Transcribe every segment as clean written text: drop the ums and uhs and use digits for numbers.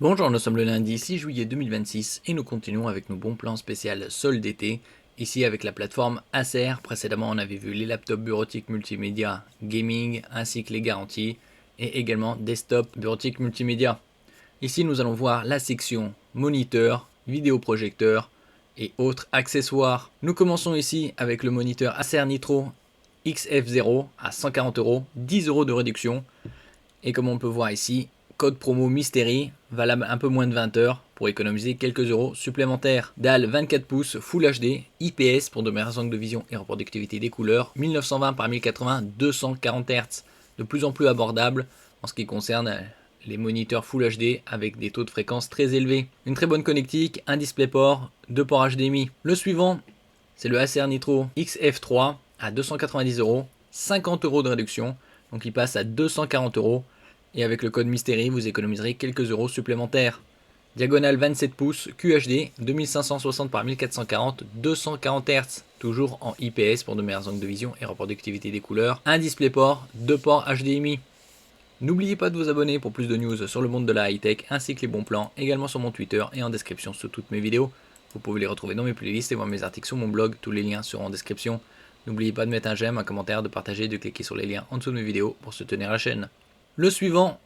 Bonjour, nous sommes le lundi 6 juillet 2026 et nous continuons avec nos bons plans spécial solde d'été. Ici avec la plateforme Acer, précédemment on avait vu les laptops bureautiques multimédia gaming ainsi que les garanties et également desktop bureautique multimédia. Ici nous allons voir la section moniteur, vidéoprojecteur et autres accessoires. Nous commençons ici avec le moniteur Acer Nitro XF0 à 140€, 10€ de réduction. Et comme on peut voir ici, code promo Mystery, valable un peu moins de 20 heures pour économiser quelques euros supplémentaires. Dalle 24 pouces Full HD, IPS pour de meilleurs angles de vision et reproductivité des couleurs, 1920 par 1080, 240 Hz. De plus en plus abordable en ce qui concerne les moniteurs Full HD avec des taux de fréquence très élevés. Une très bonne connectique, un DisplayPort, 2 ports HDMI. Le suivant, c'est le Acer Nitro XF3 à 290€, 50€ de réduction. Donc il passe à 240€. Et avec le code Mystery, vous économiserez quelques euros supplémentaires. Diagonale 27 pouces, QHD, 2560 par 1440, 240 Hz, toujours en IPS pour de meilleurs angles de vision et reproductivité des couleurs. Un DisplayPort, 2 ports HDMI. N'oubliez pas de vous abonner pour plus de news sur le monde de la high-tech ainsi que les bons plans, également sur mon Twitter et en description sous toutes mes vidéos. Vous pouvez les retrouver dans mes playlists et voir mes articles sur mon blog, tous les liens seront en description. N'oubliez pas de mettre un j'aime, un commentaire, de partager et de cliquer sur les liens en dessous de mes vidéos pour soutenir la chaîne. Le suivant,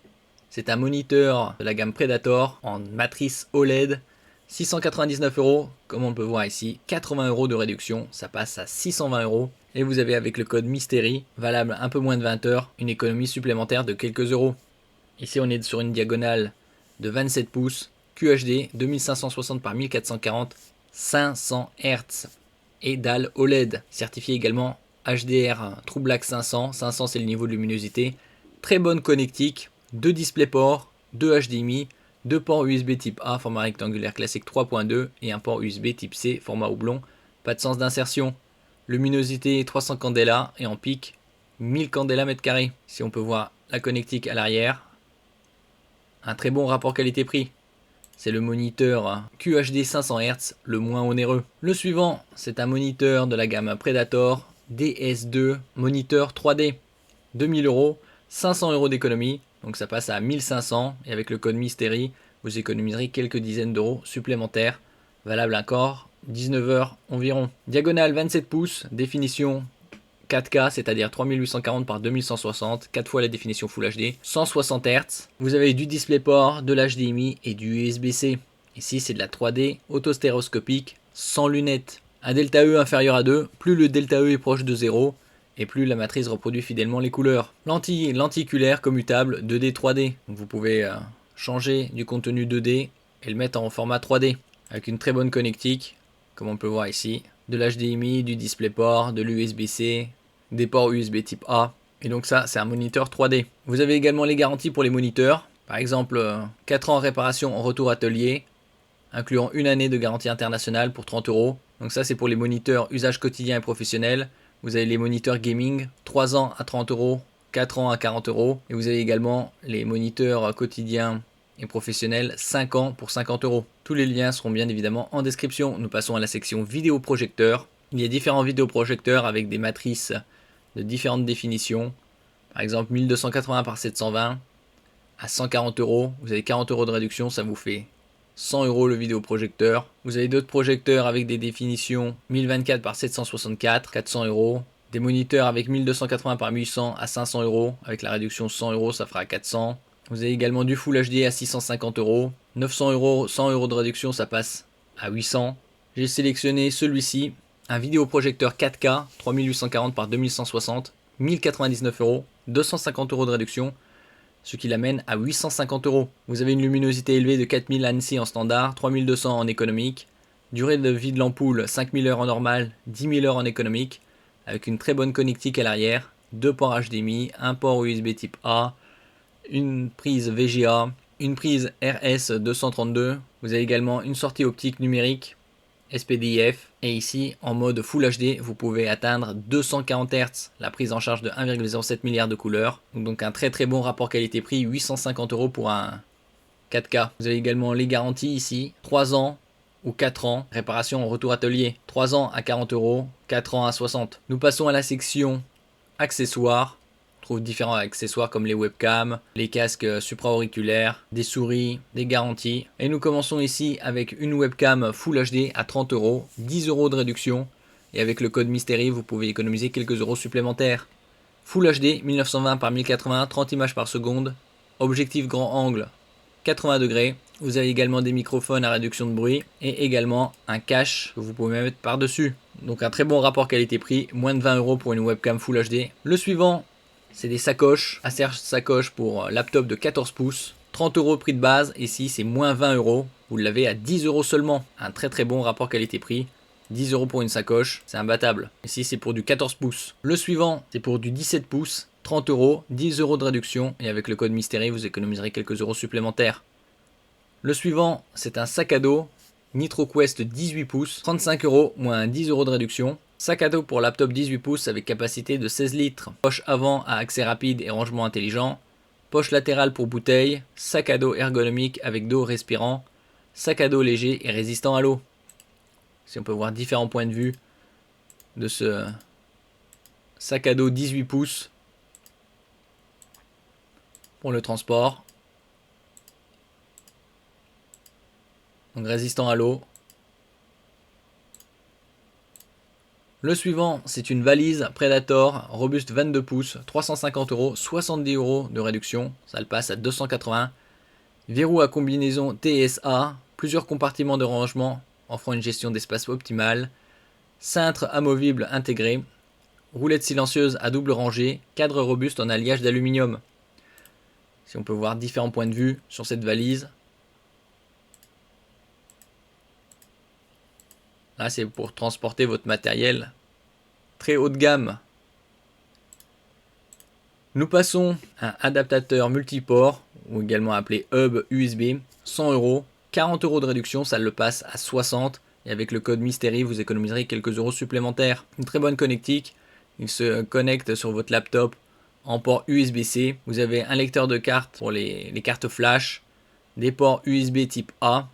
c'est un moniteur de la gamme Predator en matrice OLED, 699€, comme on peut voir ici, 80€ de réduction, ça passe à 620€. Et vous avez avec le code Mystery, valable un peu moins de 20 heures, une économie supplémentaire de quelques euros. Ici on est sur une diagonale de 27 pouces, QHD, 2560 par 1440, 500 Hz. Et dalle OLED, certifié également HDR True Black 500, 500 c'est le niveau de luminosité. Très bonne connectique, 2 DisplayPort, 2 HDMI, 2 ports USB type A format rectangulaire classique 3.2 et un port USB type C format houblon, pas de sens d'insertion. Luminosité 300 candela et en pic 1000 candela mètre carré. Si on peut voir la connectique à l'arrière, un très bon rapport qualité-prix. C'est le moniteur QHD 500 Hz, le moins onéreux. Le suivant, c'est un moniteur de la gamme Predator DS2, moniteur 3D, 2000€. 500€ d'économie, donc ça passe à 1500 et avec le code Mystery, vous économiserez quelques dizaines d'euros supplémentaires, valable encore 19 heures environ. Diagonale 27 pouces, définition 4K, c'est-à-dire 3840 par 2160, 4 fois la définition Full HD, 160 Hz. Vous avez du DisplayPort, de l'HDMI et du USB-C. Ici c'est de la 3D autostéroscopique sans lunettes. Un delta E inférieur à 2, plus le delta E est proche de 0, et plus la matrice reproduit fidèlement les couleurs. Lenticulaire commutable 2D 3D. Donc vous pouvez changer du contenu 2D et le mettre en format 3D. Avec une très bonne connectique, comme on peut voir ici. De l'HDMI, du DisplayPort, de l'USB-C, des ports USB type A. Et donc ça, c'est un moniteur 3D. Vous avez également les garanties pour les moniteurs. Par exemple, 4 ans réparation en retour atelier, incluant une année de garantie internationale pour 30€. Donc ça, c'est pour les moniteurs usage quotidien et professionnel. Vous avez les moniteurs gaming, 3 ans à 30€, 4 ans à 40€. Et vous avez également les moniteurs quotidiens et professionnels, 5 ans pour 50€. Tous les liens seront bien évidemment en description. Nous passons à la section vidéoprojecteurs. Il y a différents vidéoprojecteurs avec des matrices de différentes définitions. Par exemple 1280 par 720 à 140€. Vous avez 40€ de réduction, ça vous fait 100€ le vidéoprojecteur. Vous avez d'autres projecteurs avec des définitions 1024 par 764, 400€. Des moniteurs avec 1280 par 1100 à 500€. Avec la réduction 100€, ça fera 400. Vous avez également du Full HD à 650€. 900€, 100€ de réduction, ça passe à 800. J'ai sélectionné celui-ci, un vidéoprojecteur 4K, 3840 par 2160, 1099€, 250€ de réduction, ce qui l'amène à 850€. Vous avez une luminosité élevée de 4000 ANSI en standard, 3200 en économique, durée de vie de l'ampoule 5000 heures en normal, 10 000 heures en économique, avec une très bonne connectique à l'arrière, 2 ports HDMI, un port USB type A, une prise VGA, une prise RS232. Vous avez également une sortie optique numérique SPDIF, et ici en mode Full HD vous pouvez atteindre 240 Hz, la prise en charge de 1,07 milliard de couleurs, donc un très bon rapport qualité-prix, 850€ pour un 4K. Vous avez également les garanties ici, 3 ans ou 4 ans, réparation en retour atelier, 3 ans à 40€, 4 ans à 60. Nous passons à la section accessoires, retrouve différents accessoires comme les webcams, les casques supra-auriculaires, des souris, des garanties. Et nous commençons ici avec une webcam Full HD à 30 €, 10 € de réduction. Et avec le code Mystery, vous pouvez économiser quelques euros supplémentaires. Full HD 1920 par 1080, 30 images par seconde. Objectif grand angle 80 degrés. Vous avez également des microphones à réduction de bruit et également un cache que vous pouvez mettre par-dessus. Donc un très bon rapport qualité-prix, moins de 20 € pour une webcam Full HD. Le suivant, c'est des sacoches, Acer sacoche pour laptop de 14 pouces. 30 € prix de base, ici c'est moins 20 €. Vous l'avez à 10 € seulement. Un très bon rapport qualité-prix. 10 € pour une sacoche, c'est imbattable. Ici c'est pour du 14 pouces. Le suivant, c'est pour du 17 pouces. 30 €, 10 € de réduction et avec le code Mystery, vous économiserez quelques euros supplémentaires. Le suivant, c'est un sac à dos NitroQuest 18 pouces, 35 €, moins 10 € de réduction. Sac à dos pour laptop 18 pouces avec capacité de 16 litres. Poche avant à accès rapide et rangement intelligent. Poche latérale pour bouteille. Sac à dos ergonomique avec dos respirant. Sac à dos léger et résistant à l'eau. Si on peut voir différents points de vue de ce sac à dos 18 pouces pour le transport. Donc résistant à l'eau. Le suivant, c'est une valise Predator robuste 22 pouces, 350 €, 70 € de réduction, ça le passe à 280. Verrou à combinaison TSA, plusieurs compartiments de rangement offrant une gestion d'espace optimale. Cintre amovible intégré. Roulette silencieuse à double rangée, cadre robuste en alliage d'aluminium. Si on peut voir différents points de vue sur cette valise. Là, c'est pour transporter votre matériel très haut de gamme. Nous passons à un adaptateur multiport, ou également appelé hub USB, 100 €, 40 € de réduction, ça le passe à 60. Et avec le code Mystery, vous économiserez quelques euros supplémentaires. Une très bonne connectique. Il se connecte sur votre laptop en port USB-C. Vous avez un lecteur de cartes pour les cartes flash, des ports USB type A,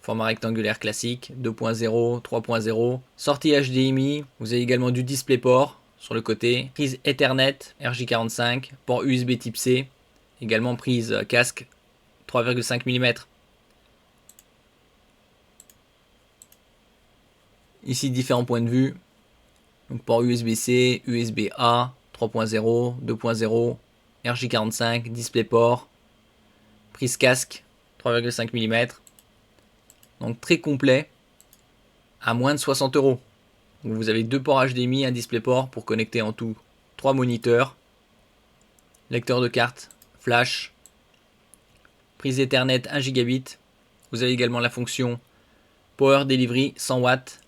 format rectangulaire classique, 2.0, 3.0, sortie HDMI, vous avez également du DisplayPort sur le côté, prise Ethernet RJ45, port USB type C, également prise casque 3,5 mm. Ici différents points de vue, donc port USB-C, USB-A, 3.0, 2.0, RJ45, DisplayPort, prise casque 3,5 mm. Donc très complet à moins de 60 €. Donc vous avez deux ports HDMI, un DisplayPort pour connecter en tout 3 moniteurs, lecteur de carte, flash, prise Ethernet 1 gigabit. Vous avez également la fonction Power Delivery 100 watts.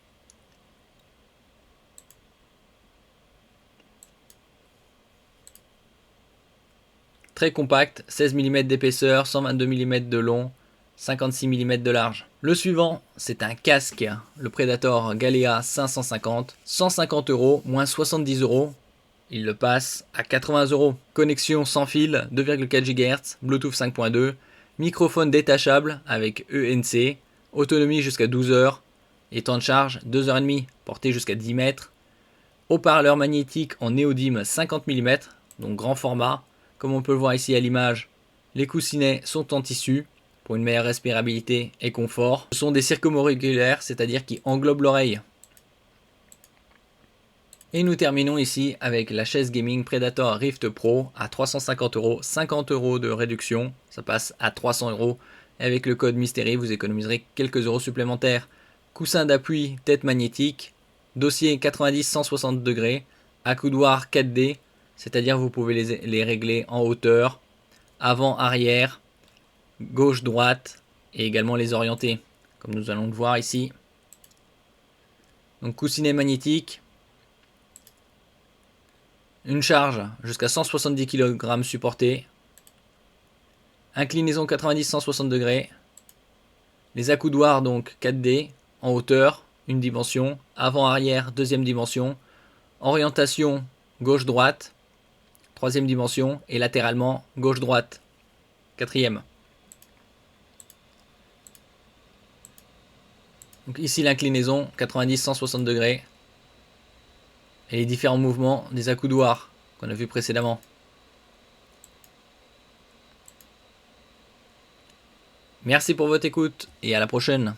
Très compact, 16 mm d'épaisseur, 122 mm de long, 56 mm de large. Le suivant, c'est un casque, le Predator Galea 550, 150 €, moins 70 €. Il le passe à 80 €. Connexion sans fil, 2,4 GHz, Bluetooth 5.2, microphone détachable avec ENC, autonomie jusqu'à 12 heures et temps de charge 2h30, portée jusqu'à 10 mètres. Haut-parleur magnétique en néodyme 50 mm, donc grand format. Comme on peut le voir ici à l'image, les coussinets sont en tissu pour une meilleure respirabilité et confort. Ce sont des circumauriculaires, c'est-à-dire qui englobent l'oreille. Et nous terminons ici avec la chaise gaming Predator Rift Pro à 350 €, 50 € de réduction, ça passe à 300 €. Avec le code Mystery, vous économiserez quelques euros supplémentaires. Coussin d'appui tête magnétique, dossier 90-160 degrés, accoudoir 4D, c'est-à-dire vous pouvez les régler en hauteur, avant, arrière, gauche, droite et également les orienter, comme nous allons le voir ici. Donc coussinet magnétique, une charge jusqu'à 170 kg supportée, inclinaison 90-160 degrés, les accoudoirs donc 4D en hauteur, une dimension, avant-arrière, deuxième dimension, orientation gauche-droite, troisième dimension, et latéralement gauche-droite, quatrième. Donc ici l'inclinaison 90-160 degrés et les différents mouvements des accoudoirs qu'on a vu précédemment. Merci pour votre écoute et à la prochaine.